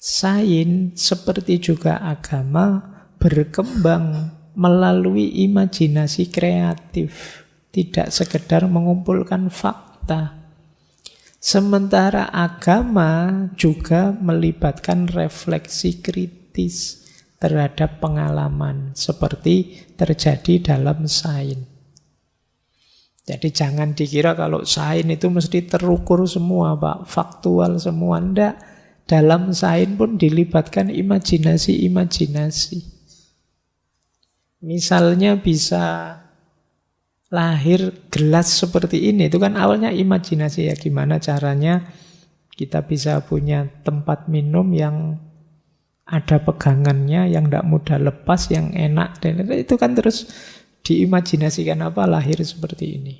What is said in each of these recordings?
Sains seperti juga agama berkembang melalui imajinasi kreatif, tidak sekedar mengumpulkan fakta. Sementara agama juga melibatkan refleksi kritis terhadap pengalaman seperti terjadi dalam sains. Jadi jangan dikira kalau sains itu mesti terukur semua, Pak, faktual semua. Enggak. Dalam sains pun dilibatkan imajinasi-imajinasi. Misalnya bisa lahir gelas seperti ini, itu kan awalnya imajinasi ya, gimana caranya kita bisa punya tempat minum yang ada pegangannya, yang tidak mudah lepas, yang enak, dan itu kan terus diimajinasikan apa lahir seperti ini.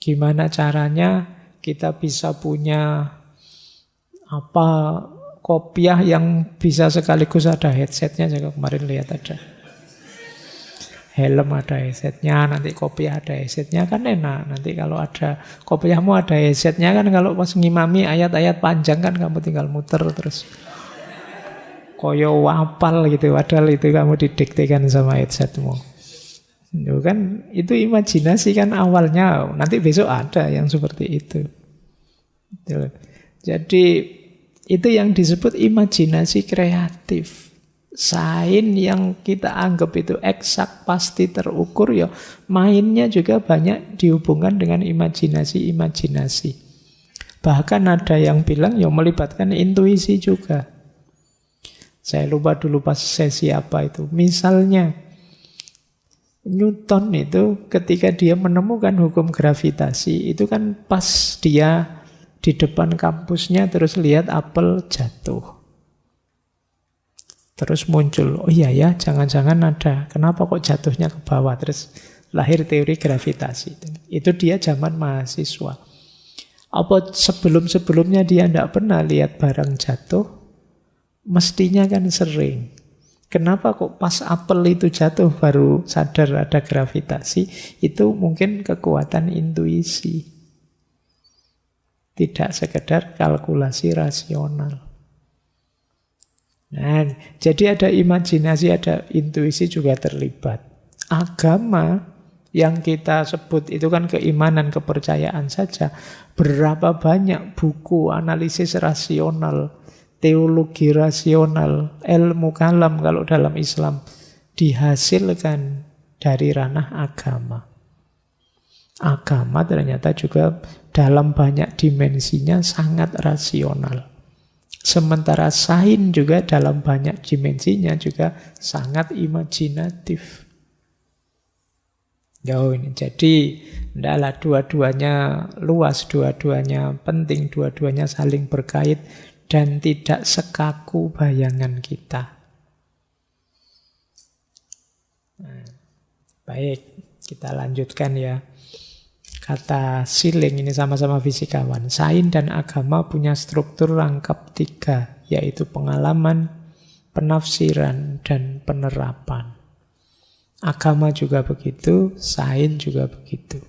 Gimana caranya kita bisa punya apa kopiah yang bisa sekaligus ada headsetnya. Saya kemarin lihat ada helm, ada headsetnya, nanti kopiah ada headsetnya, kan enak. Nanti kalau ada kopiahmu ada headsetnya kan, kalau pas ngimami ayat-ayat panjang kan kamu tinggal muter terus koyo wapal gitu, padahal itu kamu didiktekan sama headsetmu. Itu kan, itu imajinasi kan awalnya. Nanti besok ada yang seperti itu. Jadi itu yang disebut imajinasi kreatif. Sains yang kita anggap itu eksak, pasti terukur, ya mainnya juga banyak dihubungkan dengan imajinasi-imajinasi. Bahkan ada yang bilang ya melibatkan intuisi juga. Saya lupa dulu pas sesi apa itu. Misalnya Newton itu ketika dia menemukan hukum gravitasi, itu kan pas dia di depan kampusnya terus lihat apel jatuh. Terus muncul, oh iya ya, jangan-jangan ada, kenapa kok jatuhnya ke bawah? Terus lahir teori gravitasi. Itu dia zaman mahasiswa. Apa sebelum-sebelumnya dia tidak pernah lihat barang jatuh? Mestinya kan sering. Kenapa kok pas apel itu jatuh baru sadar ada gravitasi? Itu mungkin kekuatan intuisi. Tidak sekedar kalkulasi rasional. Nah, jadi ada imajinasi, ada intuisi juga terlibat. Agama yang kita sebut itu kan keimanan, kepercayaan saja. Berapa banyak buku analisis rasional, teologi rasional, ilmu kalam kalau dalam Islam dihasilkan dari ranah agama. Agama ternyata juga dalam banyak dimensinya sangat rasional. Sementara sains juga dalam banyak dimensinya juga sangat imajinatif. Ini jadi hendaklah dua-duanya luas, dua-duanya penting, dua-duanya saling berkait dan tidak sekaku bayangan kita. Nah, baik, kita lanjutkan ya. Kata Schilling ini sama-sama fisikawan. Sains dan agama punya struktur rangkap 3, yaitu pengalaman, penafsiran, dan penerapan. Agama juga begitu, sains juga begitu.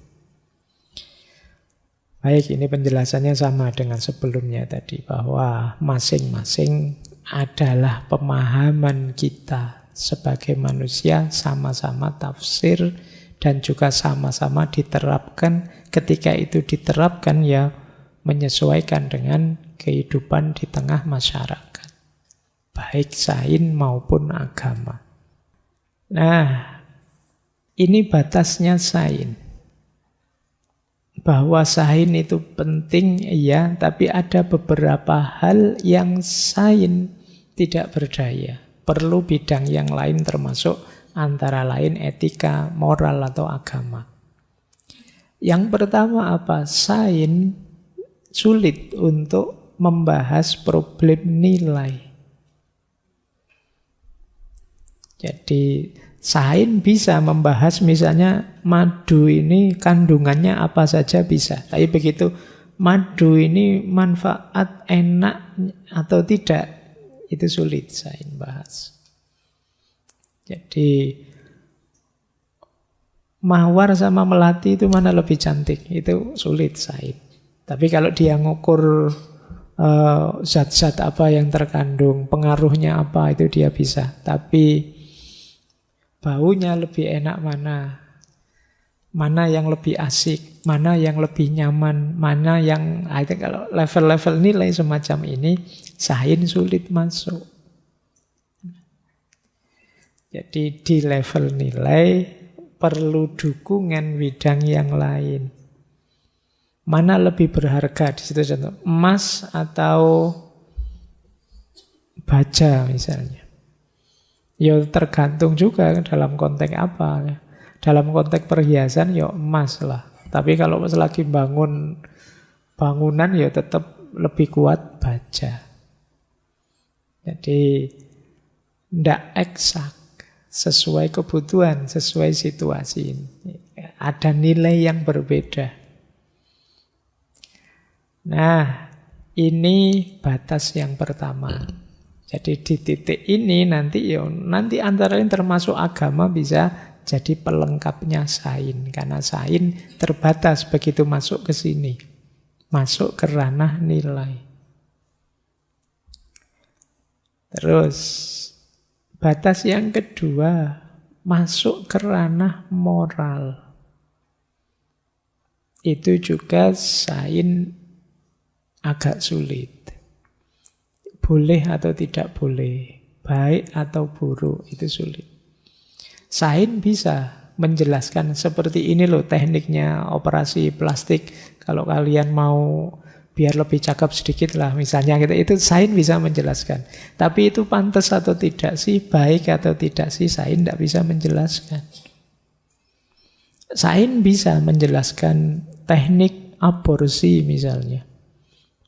Baik, ini penjelasannya sama dengan sebelumnya tadi, bahwa masing-masing adalah pemahaman kita sebagai manusia, sama-sama tafsir dan juga sama-sama diterapkan. Ketika itu diterapkan ya menyesuaikan dengan kehidupan di tengah masyarakat, baik sains maupun agama. Nah, ini batasnya sains. Bahwa sains itu penting, ya, tapi ada beberapa hal yang sains tidak berdaya. Perlu bidang yang lain termasuk antara lain etika, moral, atau agama. Yang pertama apa? Sains sulit untuk membahas problem nilai. Jadi sains bisa membahas misalnya madu ini kandungannya apa saja bisa. Tapi begitu madu ini manfaat enak atau tidak, itu sulit sains bahas. Jadi mawar sama melati itu mana lebih cantik, itu sulit sains. Tapi kalau dia ngukur zat-zat apa yang terkandung, pengaruhnya apa, itu dia bisa. Tapi baunya lebih enak mana yang lebih asik, mana yang lebih nyaman, mana yang kalau level-level nilai semacam ini, sains sulit masuk. Jadi di level nilai perlu dukungan bidang yang lain. Mana lebih berharga di situ contoh, emas atau baja misalnya. Ya tergantung juga dalam konteks apa. Dalam konteks perhiasan ya emas lah. Tapi kalau lagi bangun bangunan ya tetap lebih kuat baja. Jadi tidak eksak, sesuai kebutuhan, sesuai situasi. Ada nilai yang berbeda. Nah, ini batas yang pertama. Jadi di titik ini nanti antara lain termasuk agama bisa jadi pelengkapnya sains. Karena sains terbatas begitu masuk ke sini. Masuk ke ranah nilai. Terus batas yang kedua, masuk ke ranah moral. Itu juga sains agak sulit. Boleh atau tidak boleh, baik atau buruk, itu sulit. Sains bisa menjelaskan seperti ini loh tekniknya operasi plastik. Kalau kalian mau biar lebih cakep sedikit lah misalnya gitu, itu sains bisa menjelaskan. Tapi itu pantas atau tidak sih, baik atau tidak sih, sains tidak bisa menjelaskan. Sains bisa menjelaskan teknik aborsi misalnya.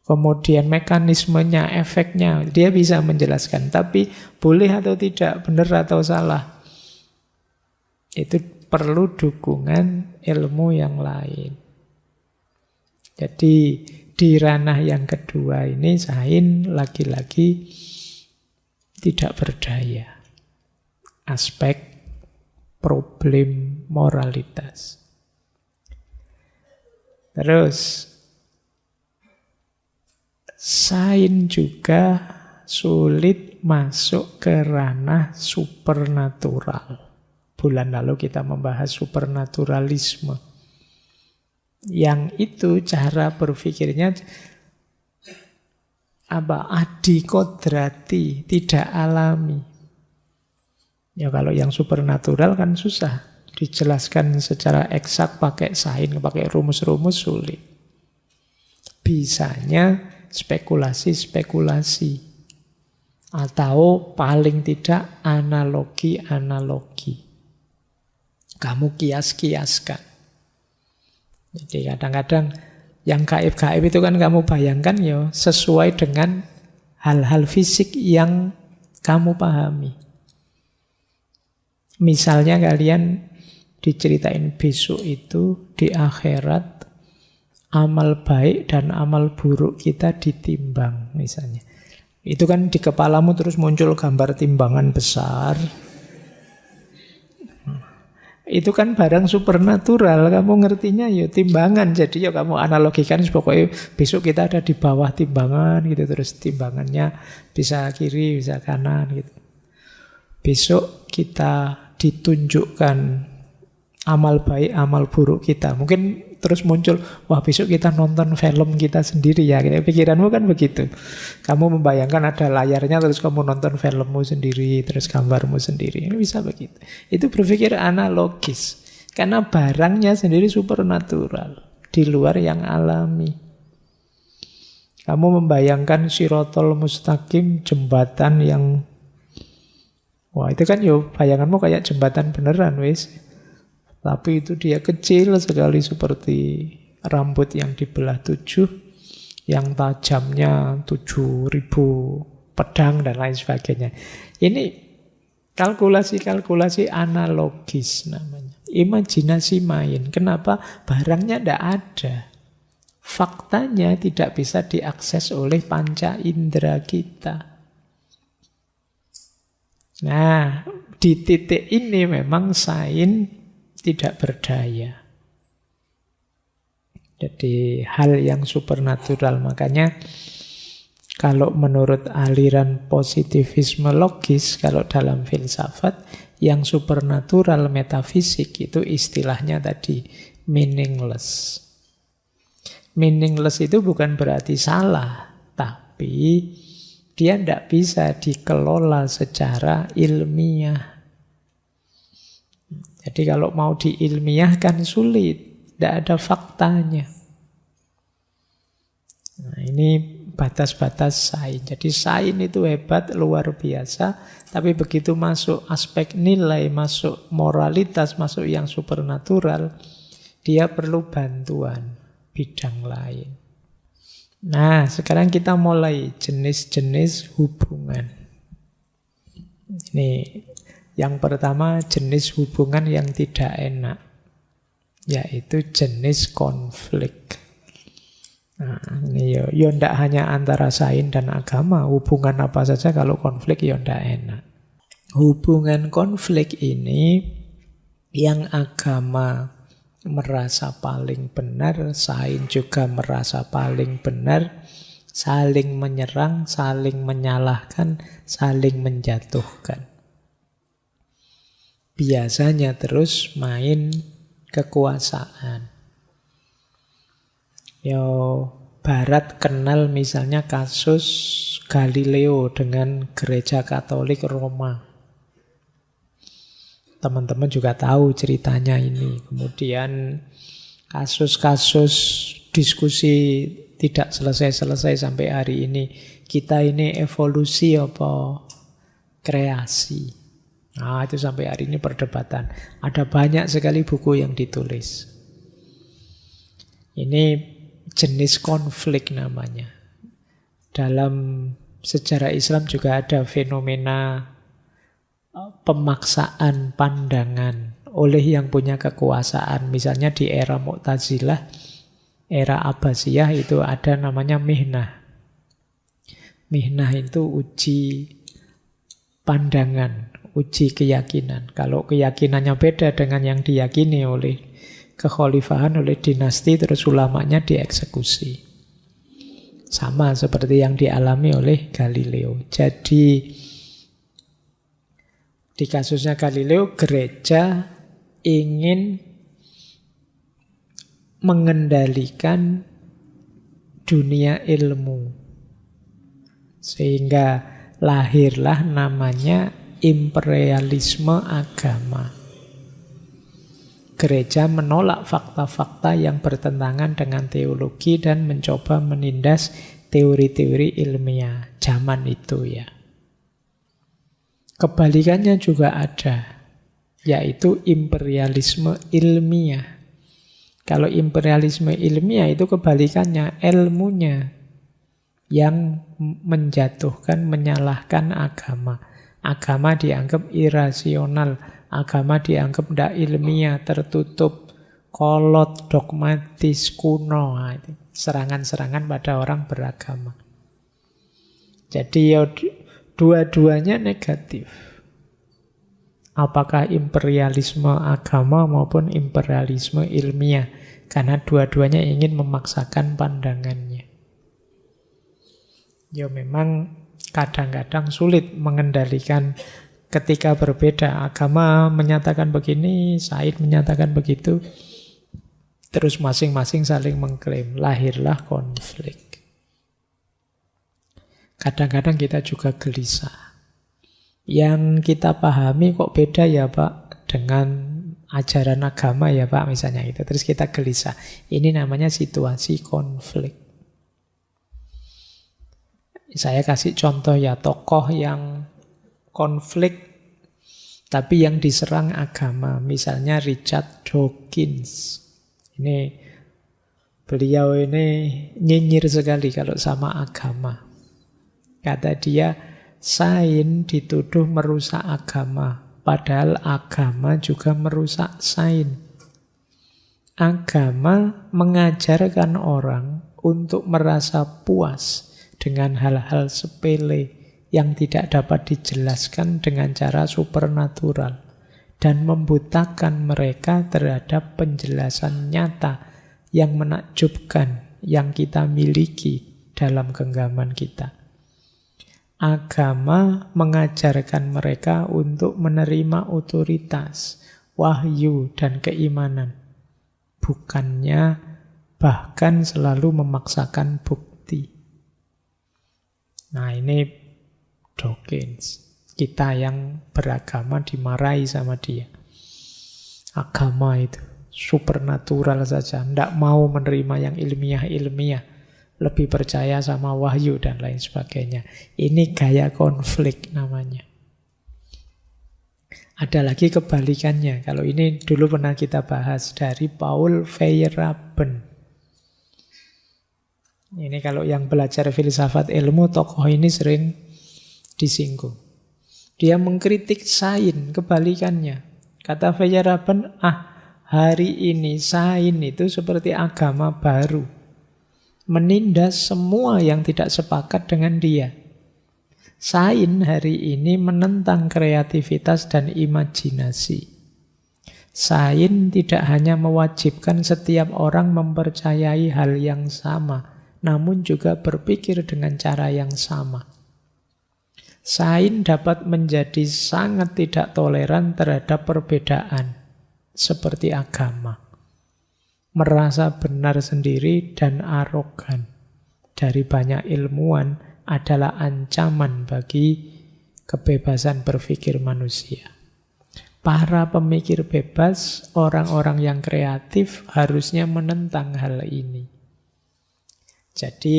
Kemudian mekanismenya, efeknya, dia bisa menjelaskan. Tapi boleh atau tidak, benar atau salah, itu perlu dukungan ilmu yang lain. Jadi di ranah yang kedua ini sains lagi-lagi tidak berdaya. Aspek problem moralitas. Terus sains juga sulit masuk ke ranah supernatural. Bulan lalu kita membahas supernaturalisme. Yang itu cara berpikirnya adikodrati, tidak alami. Ya kalau yang supernatural kan susah dijelaskan secara eksak pakai sains, pakai rumus-rumus sulit. Bisanya spekulasi-spekulasi atau paling tidak analogi-analogi. Kamu kias-kiaskan. Jadi kadang-kadang yang gaib-gaib itu kan kamu bayangkan ya sesuai dengan hal-hal fisik yang kamu pahami. Misalnya kalian diceritain besok itu di akhirat amal baik dan amal buruk kita ditimbang misalnya. Itu kan di kepalamu terus muncul gambar timbangan besar. Itu kan barang supernatural, kamu ngertinya ya timbangan. Jadi ya kamu analogikan pokoknya besok kita ada di bawah timbangan gitu. Terus timbangannya bisa kiri, bisa kanan gitu. Besok kita ditunjukkan amal baik, amal buruk kita. Mungkin terus muncul, wah besok kita nonton film kita sendiri ya. Pikiranmu kan begitu. Kamu membayangkan ada layarnya, terus kamu nonton filmmu sendiri, terus gambarmu sendiri. Ini bisa begitu. Itu berpikir analogis. Karena barangnya sendiri supernatural. Di luar yang alami. Kamu membayangkan Sirotol Mustaqim, jembatan yang, wah itu kan yo bayanganmu kayak jembatan beneran wis. Tapi itu dia kecil sekali seperti rambut yang dibelah 7, yang tajamnya 7.000 pedang dan lain sebagainya. Ini kalkulasi-kalkulasi analogis namanya. Imajinasi main. Kenapa? Barangnya tidak ada. Faktanya tidak bisa diakses oleh panca indera kita. Nah, di titik ini memang sains tidak berdaya. Jadi hal yang supernatural. Makanya Kalau menurut aliran positivisme logis, kalau dalam filsafat, yang supernatural metafisik itu istilahnya tadi meaningless. Meaningless itu bukan berarti salah, tapi dia tidak bisa dikelola secara ilmiah. Jadi kalau mau diilmiahkan sulit, tidak ada faktanya. Nah, ini batas-batas sains. Jadi sains itu hebat, luar biasa, tapi begitu masuk aspek nilai, masuk moralitas, masuk yang supernatural, dia perlu bantuan bidang lain. Nah, sekarang kita mulai jenis-jenis hubungan. Ini yang pertama, jenis hubungan yang tidak enak, yaitu jenis konflik. Nah, ini ya ndak hanya antara sains dan agama, hubungan apa saja kalau konflik ya ndak enak. Hubungan konflik ini yang agama merasa paling benar, sains juga merasa paling benar, saling menyerang, saling menyalahkan, saling menjatuhkan. Biasanya terus main kekuasaan. Barat kenal misalnya kasus Galileo dengan gereja Katolik Roma. Teman-teman juga tahu ceritanya ini. Kemudian kasus-kasus diskusi tidak selesai-selesai sampai hari ini. Kita ini evolusi apa kreasi? Nah, itu sampai hari ini perdebatan. Ada banyak sekali buku yang ditulis. Ini jenis konflik namanya. Dalam sejarah Islam juga ada fenomena pemaksaan pandangan oleh yang punya kekuasaan. Misalnya di era Mu'tazilah, era Abbasiyah itu ada namanya mihnah. Mihnah itu uji pandangan, uji keyakinan. Kalau keyakinannya beda dengan yang diyakini oleh kekhalifahan, oleh dinasti, terus ulamanya dieksekusi. Sama seperti yang dialami oleh Galileo. Jadi di kasusnya Galileo, gereja ingin mengendalikan dunia ilmu. Sehingga lahirlah namanya imperialisme agama. Gereja menolak fakta-fakta yang bertentangan dengan teologi dan mencoba menindas teori-teori ilmiah zaman itu ya. Kebalikannya juga ada, yaitu imperialisme ilmiah. Kalau imperialisme ilmiah itu kebalikannya, ilmunya yang menjatuhkan, menyalahkan agama. Agama dianggap irasional, agama dianggap tidak ilmiah, tertutup, kolot, dogmatis, kuno. Serangan-serangan pada orang beragama. Jadi ya dua-duanya negatif. Apakah imperialisme agama maupun imperialisme ilmiah. Karena dua-duanya ingin memaksakan pandangannya. Ya memang kadang-kadang sulit mengendalikan ketika berbeda. Agama menyatakan begini, sains menyatakan begitu. Terus masing-masing saling mengklaim. Lahirlah konflik. Kadang-kadang kita juga gelisah. Yang kita pahami kok beda ya Pak dengan ajaran agama ya Pak misalnya itu. Terus kita gelisah. Ini namanya situasi konflik. Saya kasih contoh ya, tokoh yang konflik tapi yang diserang agama. Misalnya Richard Dawkins. Beliau ini nyinyir sekali kalau sama agama. Kata dia, sains dituduh merusak agama, padahal agama juga merusak sains. Agama mengajarkan orang untuk merasa puas dengan hal-hal sepele yang tidak dapat dijelaskan dengan cara supernatural dan membutakan mereka terhadap penjelasan nyata yang menakjubkan yang kita miliki dalam genggaman kita. Agama mengajarkan mereka untuk menerima otoritas, wahyu, dan keimanan. Bukannya bahkan selalu memaksakan bukti. Nah, ini Dawkins. Kita yang beragama dimarahi sama dia. Agama itu supernatural saja, tidak mau menerima yang ilmiah-ilmiah, lebih percaya sama wahyu dan lain sebagainya. Ini gaya konflik namanya. Ada lagi kebalikannya. Kalau ini dulu pernah kita bahas dari Paul Feyerabend. Ini kalau yang belajar filsafat ilmu, tokoh ini sering disinggung. Dia mengkritik sains, kebalikannya. Kata Feyerabend, hari ini sains itu seperti agama baru. Menindas semua yang tidak sepakat dengan dia. Sains hari ini menentang kreativitas dan imajinasi. Sains tidak hanya mewajibkan setiap orang mempercayai hal yang sama, namun juga berpikir dengan cara yang sama. Sains dapat menjadi sangat tidak toleran terhadap perbedaan, seperti agama. Merasa benar sendiri dan arogan dari banyak ilmuwan adalah ancaman bagi kebebasan berpikir manusia. Para pemikir bebas, orang-orang yang kreatif harusnya menentang hal ini. Jadi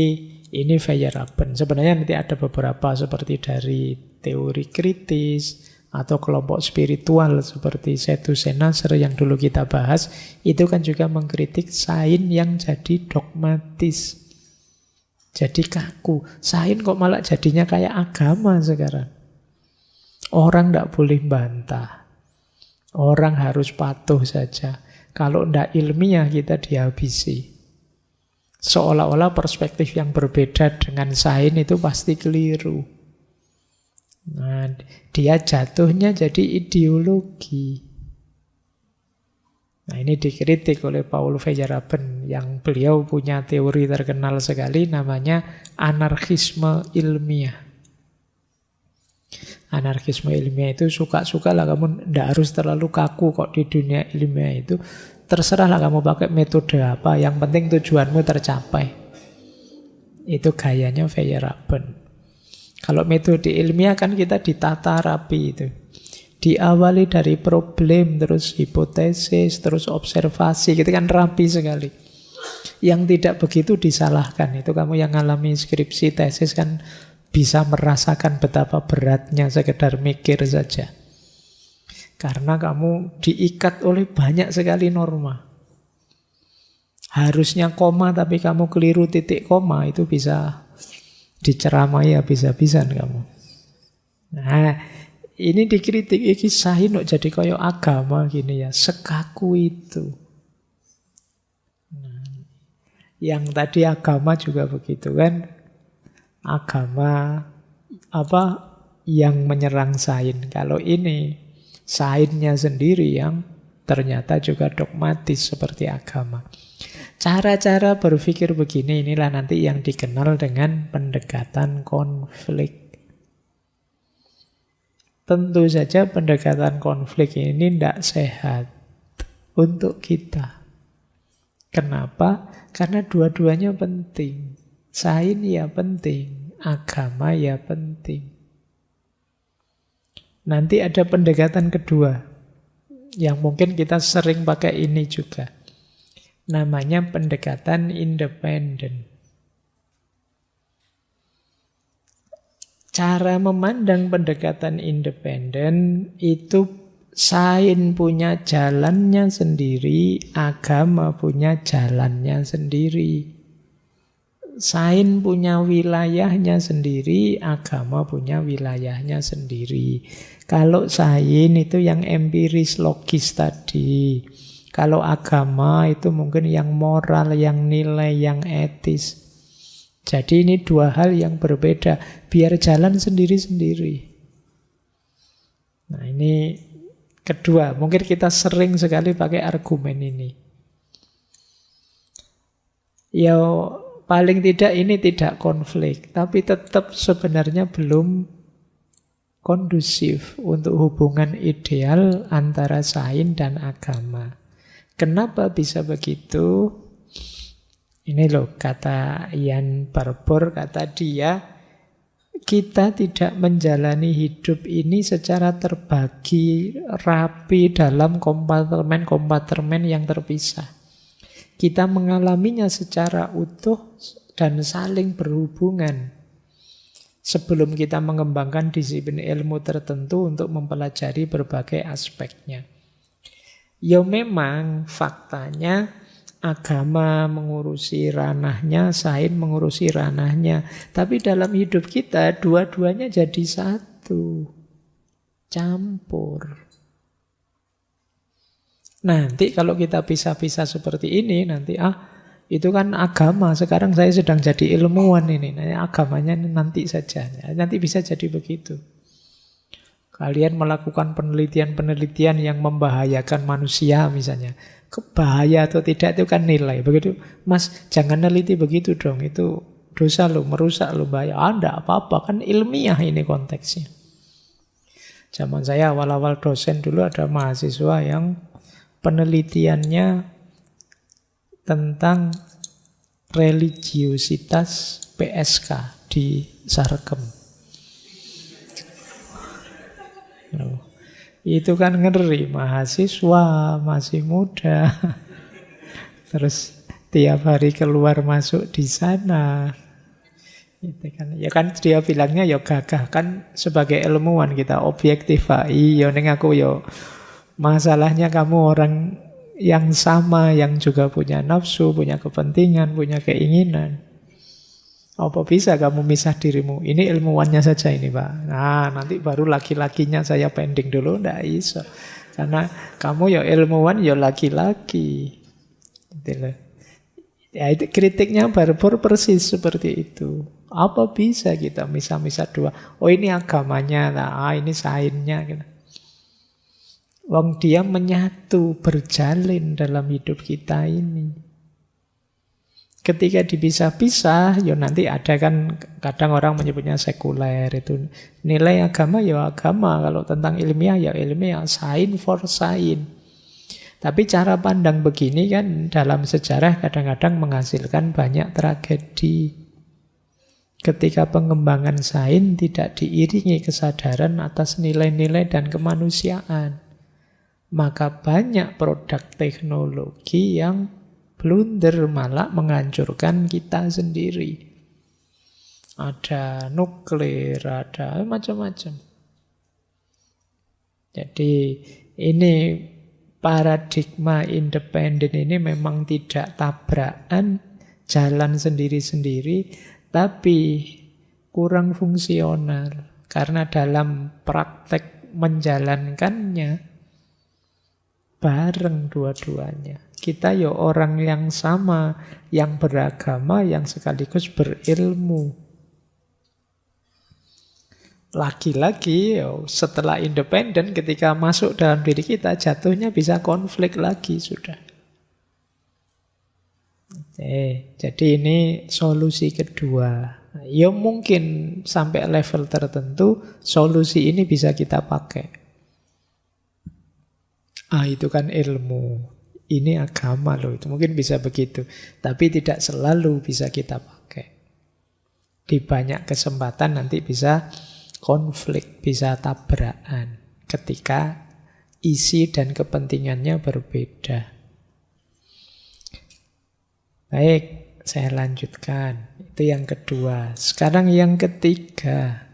ini Feyerabend. Sebenarnya nanti ada beberapa seperti dari teori kritis atau kelompok spiritual seperti Setu Senasar yang dulu kita bahas. Itu kan juga mengkritik sains yang jadi dogmatis. Jadi kaku. Sains kok malah jadinya kayak agama sekarang. Orang tidak boleh bantah. Orang harus patuh saja. Kalau tidak ilmiah kita dihabisi. Seolah-olah perspektif yang berbeda dengan sains itu pasti keliru. Nah, dia jatuhnya jadi ideologi. Nah, ini dikritik oleh Paul Feyerabend yang beliau punya teori terkenal sekali namanya anarkisme ilmiah. Anarkisme ilmiah itu suka-suka lah kamu, tidak harus terlalu kaku kok di dunia ilmiah itu. Terserahlah kamu pakai metode apa, yang penting tujuanmu tercapai. Itu gayanya Feyerabend. Kalau metode ilmiah kan kita ditata rapi itu. Diawali dari problem, terus hipotesis, terus observasi, gitu kan rapi sekali. Yang tidak begitu disalahkan. Itu kamu yang ngalami skripsi, tesis kan bisa merasakan betapa beratnya sekedar mikir saja. Karena kamu diikat oleh banyak sekali norma. Harusnya koma tapi kamu keliru titik koma, itu bisa diceramai habis-habisan kamu. Nah, ini dikritik, iki sains kok jadi kaya agama gini ya, sekaku itu. Nah, yang tadi agama juga begitu kan. Agama apa yang menyerang sains. Kalau ini sainsnya sendiri yang ternyata juga dogmatis seperti agama. Cara-cara berpikir begini inilah nanti yang dikenal dengan pendekatan konflik. Tentu saja pendekatan konflik ini tidak sehat untuk kita. Kenapa? Karena dua-duanya penting. Sains ya penting, agama ya penting. Nanti ada pendekatan kedua yang mungkin kita sering pakai ini juga. Namanya pendekatan independen. Cara memandang pendekatan independen itu sains punya jalannya sendiri, agama punya jalannya sendiri. Sains punya wilayahnya sendiri, agama punya wilayahnya sendiri. Kalau sains itu yang empiris logis tadi. Kalau agama itu mungkin yang moral, yang nilai, yang etis. Jadi ini dua hal yang berbeda. Biar jalan sendiri-sendiri. Nah ini kedua. Mungkin kita sering sekali pakai argumen ini. Ya paling tidak ini tidak konflik, tapi tetap sebenarnya belum kondusif untuk hubungan ideal antara sains dan agama. Kenapa bisa begitu? Ini loh kata Ian Barbour, kata dia, kita tidak menjalani hidup ini secara terbagi rapi dalam kompartemen-kompartemen yang terpisah. Kita mengalaminya secara utuh dan saling berhubungan sebelum kita mengembangkan disiplin ilmu tertentu untuk mempelajari berbagai aspeknya. Ya memang faktanya agama mengurusi ranahnya, sains mengurusi ranahnya. Tapi dalam hidup kita dua-duanya jadi satu. Campur. Nanti kalau kita pisah-pisah seperti ini, nanti itu kan agama. Sekarang saya sedang jadi ilmuwan ini. Nah, agamanya nanti saja. Nanti bisa jadi begitu. Kalian melakukan penelitian-penelitian yang membahayakan manusia misalnya. Bahaya atau tidak itu kan nilai. Begitu, Mas, jangan neliti begitu dong. Itu dosa lo, merusak lo, bahaya. Enggak apa-apa, kan ilmiah ini konteksnya. Zaman saya awal-awal dosen dulu ada mahasiswa yang penelitiannya tentang religiositas PSK di Sarkem. Itu kan ngeri, mahasiswa masih muda. Terus tiap hari keluar masuk di sana. Itu kan. Ya kan dia bilangnya ya gagah kan sebagai ilmuwan kita objektif. Iya ning aku ya masalahnya kamu orang yang sama, yang juga punya nafsu, punya kepentingan, punya keinginan. Apa bisa kamu misah dirimu? Ini ilmuwannya saja ini, Pak. Nah, nanti baru laki-lakinya saya pending dulu. Nggak iso. Karena kamu ya ilmuwan, ya laki-laki. Ya, itu kritiknya Barbour persis seperti itu. Apa bisa kita misah-misah dua? Oh, ini agamanya, nah, ini sainsnya. Gitu. Wong dia menyatu, berjalin dalam hidup kita ini. Ketika dipisah-pisah, ya nanti ada kan kadang orang menyebutnya sekuler itu. Nilai agama ya agama, kalau tentang ilmiah ya ilmiah, sains for sains. Tapi cara pandang begini kan dalam sejarah kadang-kadang menghasilkan banyak tragedi. Ketika pengembangan sains tidak diiringi kesadaran atas nilai-nilai dan kemanusiaan, maka banyak produk teknologi yang blunder malah menghancurkan kita sendiri. Ada nuklir, ada macam-macam. Jadi ini paradigma independen ini memang tidak tabrakan, jalan sendiri-sendiri, tapi kurang fungsional. Karena dalam praktek menjalankannya bareng dua-duanya. Kita ya orang yang sama, yang beragama, yang sekaligus berilmu. Lagi-lagi ya, setelah independen ketika masuk dalam diri kita jatuhnya bisa konflik lagi sudah. Jadi ini solusi kedua. Ya mungkin sampai level tertentu solusi ini bisa kita pakai. Itu kan ilmu. Ini agama loh, itu mungkin bisa begitu. Tapi tidak selalu bisa kita pakai. Di banyak kesempatan nanti bisa konflik, bisa tabrakan. Ketika isi dan kepentingannya berbeda. Baik, saya lanjutkan. Itu yang kedua. Sekarang yang ketiga.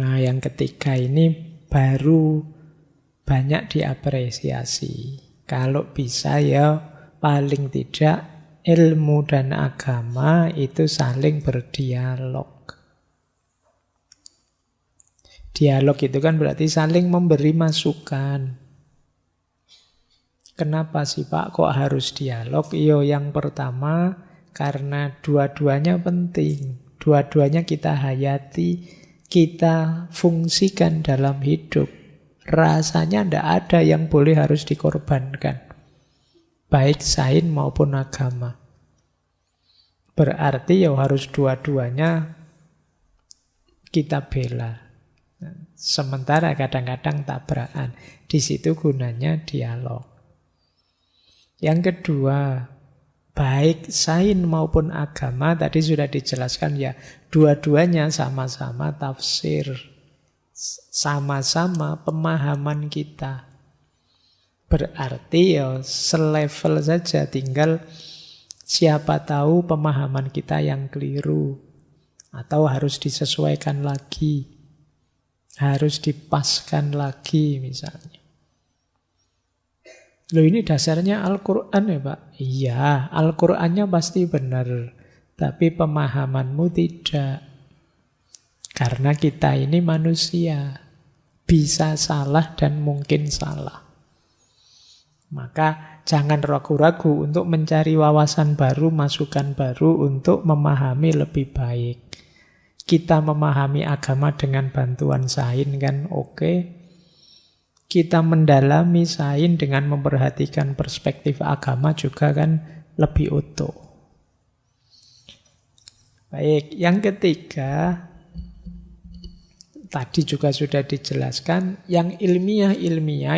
Nah, yang ketiga ini baru banyak diapresiasi. Kalau bisa ya paling tidak ilmu dan agama itu saling berdialog. Dialog itu kan berarti saling memberi masukan. Kenapa sih Pak kok harus dialog? Yang pertama karena dua-duanya penting. Dua-duanya kita hayati, kita fungsikan dalam hidup. Rasanya tidak ada yang boleh harus dikorbankan. Baik sains maupun agama. Berarti ya harus dua-duanya kita bela. Sementara kadang-kadang tabrakan. Di situ gunanya dialog. Yang kedua, baik sains maupun agama tadi sudah dijelaskan ya, dua-duanya sama-sama tafsir, sama-sama pemahaman kita. Berarti ya selevel saja, tinggal siapa tahu pemahaman kita yang keliru atau harus disesuaikan lagi, harus dipaskan lagi misalnya. Loh ini dasarnya Al-Quran ya Pak? Iya, Al-Qurannya pasti benar, tapi pemahamanmu tidak. Karena kita ini manusia, bisa salah dan mungkin salah. Maka jangan ragu-ragu untuk mencari wawasan baru, masukan baru untuk memahami lebih baik. Kita memahami agama dengan bantuan sains kan oke. Kita mendalami sains dengan memperhatikan perspektif agama juga kan lebih utuh. Baik, yang ketiga tadi juga sudah dijelaskan, yang ilmiah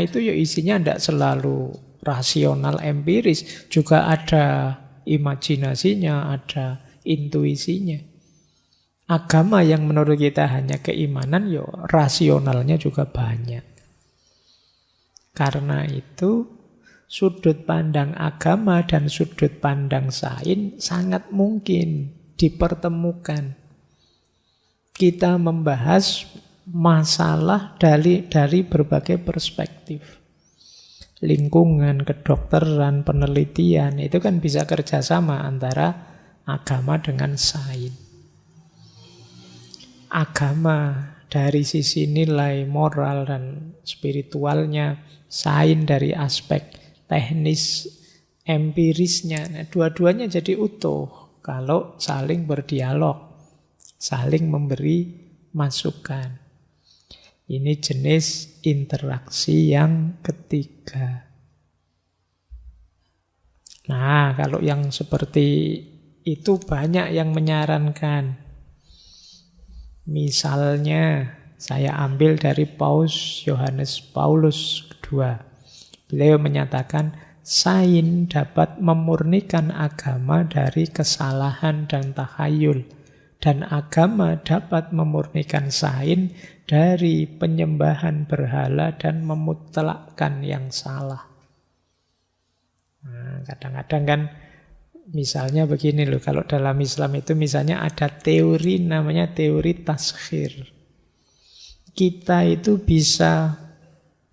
itu ya isinya tidak selalu rasional empiris, juga ada imajinasinya, ada intuisinya. Agama yang menurut kita hanya keimanan, ya rasionalnya juga banyak. Karena itu sudut pandang agama dan sudut pandang sains sangat mungkin dipertemukan. Kita membahas masalah dari berbagai perspektif. Lingkungan, kedokteran, penelitian, itu kan bisa kerjasama antara agama dengan sains. Agama dari sisi nilai moral dan spiritualnya, sains dari aspek teknis empirisnya. Nah, dua-duanya jadi utuh kalau saling berdialog, saling memberi masukan. Ini jenis interaksi yang ketiga. Nah, kalau yang seperti itu banyak yang menyarankan. Misalnya, saya ambil dari Paus Yohanes Paulus II. Beliau menyatakan, sains dapat memurnikan agama dari kesalahan dan takhayul. Dan agama dapat memurnikan sains dari penyembahan berhala dan memutlakkan yang salah. Nah, kadang-kadang kan misalnya begini loh, kalau dalam Islam itu misalnya ada teori namanya teori taskhir. Kita itu bisa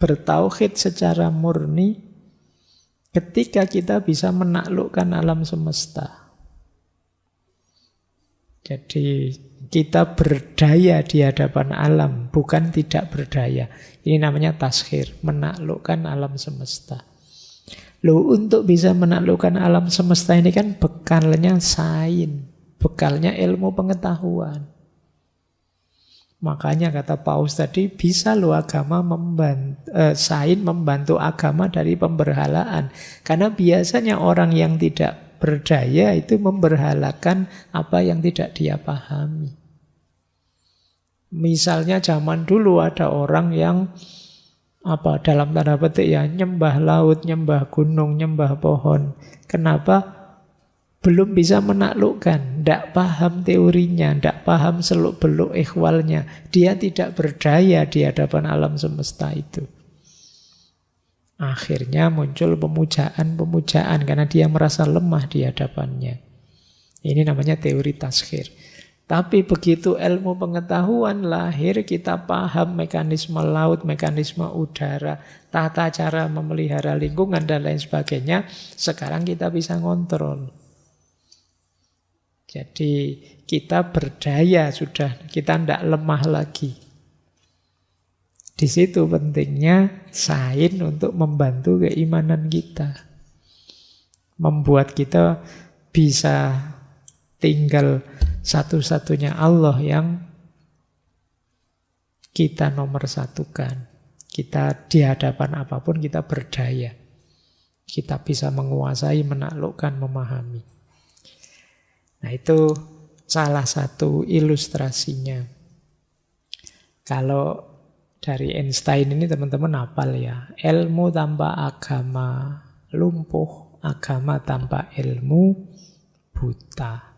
bertauhid secara murni ketika kita bisa menaklukkan alam semesta. Jadi kita berdaya di hadapan alam, bukan tidak berdaya. Ini namanya taskhir, menaklukkan alam semesta. Loh, untuk bisa menaklukkan alam semesta ini kan bekalnya sains, bekalnya ilmu pengetahuan. Makanya kata Paus tadi, bisa loh agama sains membantu agama dari pemberhalaan. Karena biasanya orang yang tidak berdaya itu memberhalakan apa yang tidak dia pahami. Misalnya zaman dulu ada orang yang dalam tanda petik ya, nyembah laut, nyembah gunung, nyembah pohon. Kenapa? Belum bisa menaklukkan, tidak paham teorinya, tidak paham seluk-beluk ikhwalnya. Dia tidak berdaya di hadapan alam semesta itu. Akhirnya muncul pemujaan-pemujaan karena dia merasa lemah di hadapannya. Ini namanya teori taskhir. Tapi begitu ilmu pengetahuan lahir, kita paham mekanisme laut, mekanisme udara, tata cara memelihara lingkungan dan lain sebagainya. Sekarang kita bisa ngontrol. Jadi kita berdaya sudah, kita tidak lemah lagi. Di situ pentingnya sains untuk membantu keimanan kita. Membuat kita bisa tinggal satu-satunya Allah yang kita nomor satukan. Kita di hadapan apapun kita berdaya. Kita bisa menguasai, menaklukkan, memahami. Nah, itu salah satu ilustrasinya. Kalau dari Einstein ini teman-teman hafal ya, ilmu tanpa agama lumpuh, agama tanpa ilmu buta.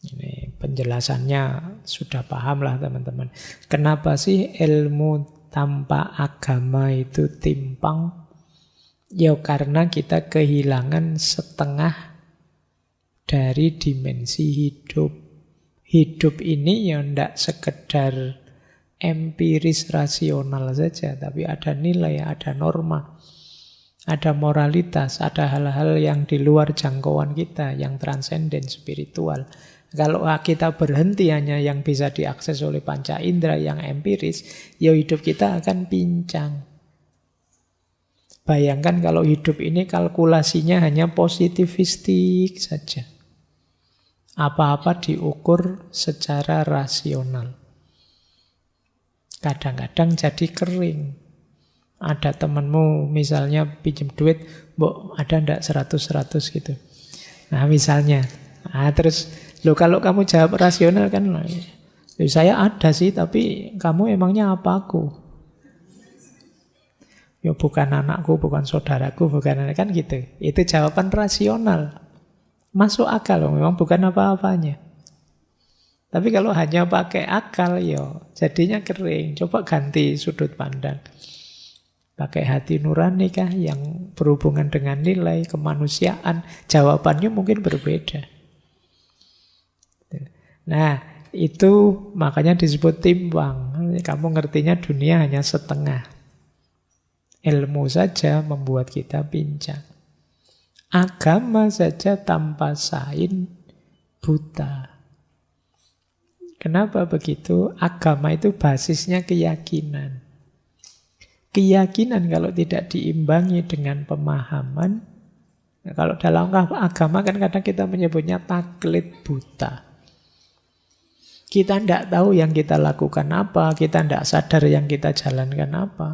Ini penjelasannya sudah paham lah teman-teman. Kenapa sih ilmu tanpa agama itu timpang? Ya karena kita kehilangan setengah dari dimensi hidup. Hidup ini ya tidak sekedar empiris rasional saja, tapi ada nilai, ada norma, ada moralitas, ada hal-hal yang di luar jangkauan kita, yang transenden, spiritual. Kalau kita berhenti hanya yang bisa diakses oleh panca indera, yang empiris, ya hidup kita akan pincang. Bayangkan kalau hidup ini kalkulasinya hanya positivistik saja. Apa-apa diukur secara rasional. Kadang-kadang jadi kering. Ada temanmu misalnya pinjam duit, Mbok ada ndak 100 gitu. Nah misalnya, terus kalau kamu jawab rasional kan, saya ada sih, tapi kamu emangnya apa aku? Ya bukan anakku, bukan saudaraku, bukan anak, kan gitu. Itu jawaban rasional. Masuk akal, memang bukan apa-apanya. Tapi kalau hanya pakai akal, ya jadinya kering. Coba ganti sudut pandang. Pakai hati nurani kah yang berhubungan dengan nilai kemanusiaan, jawabannya mungkin berbeda. Nah, itu makanya disebut timpang. Kamu ngertinya dunia hanya setengah. Ilmu saja membuat kita pincang. Agama saja tanpa sains buta. Kenapa begitu? Agama itu basisnya keyakinan. Keyakinan kalau tidak diimbangi dengan pemahaman, kalau dalam agama kan kadang kita menyebutnya taklid buta. Kita tidak tahu yang kita lakukan apa, kita tidak sadar yang kita jalankan apa.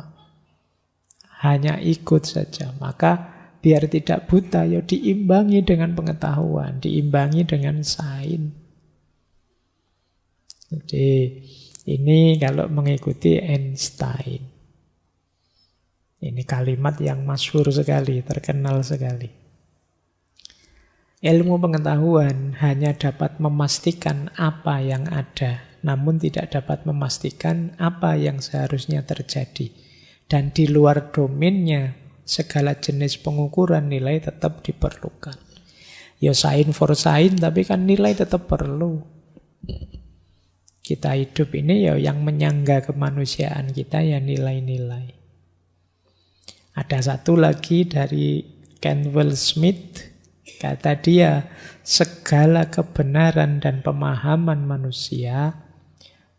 Hanya ikut saja. Maka biar tidak buta, ya diimbangi dengan pengetahuan, diimbangi dengan sains. Jadi ini kalau mengikuti Einstein. Ini kalimat yang masyhur sekali, terkenal sekali. Ilmu pengetahuan hanya dapat memastikan apa yang ada, namun tidak dapat memastikan apa yang seharusnya terjadi. Dan di luar domainnya, segala jenis pengukuran nilai tetap diperlukan. Ya sains for sains, tapi kan nilai tetap perlu. Kita hidup ini ya yang menyangga kemanusiaan kita ya nilai-nilai. Ada satu lagi dari Cantwell Smith, kata dia, segala kebenaran dan pemahaman manusia,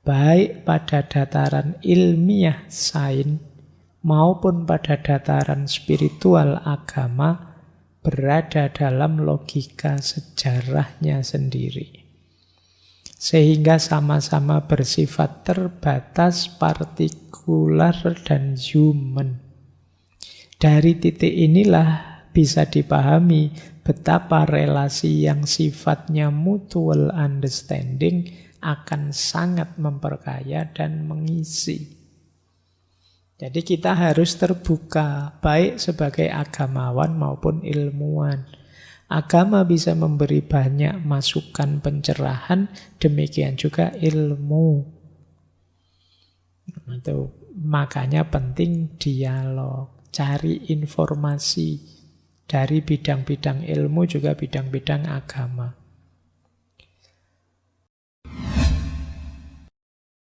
baik pada dataran ilmiah sains maupun pada dataran spiritual agama, berada dalam logika sejarahnya sendiri. Sehingga sama-sama bersifat terbatas, partikular, dan human. Dari titik inilah bisa dipahami betapa relasi yang sifatnya mutual understanding akan sangat memperkaya dan mengisi. Jadi kita harus terbuka, baik sebagai agamawan maupun ilmuwan. Agama bisa memberi banyak masukan pencerahan, demikian juga ilmu. Itu makanya penting dialog, cari informasi dari bidang-bidang ilmu juga bidang-bidang agama.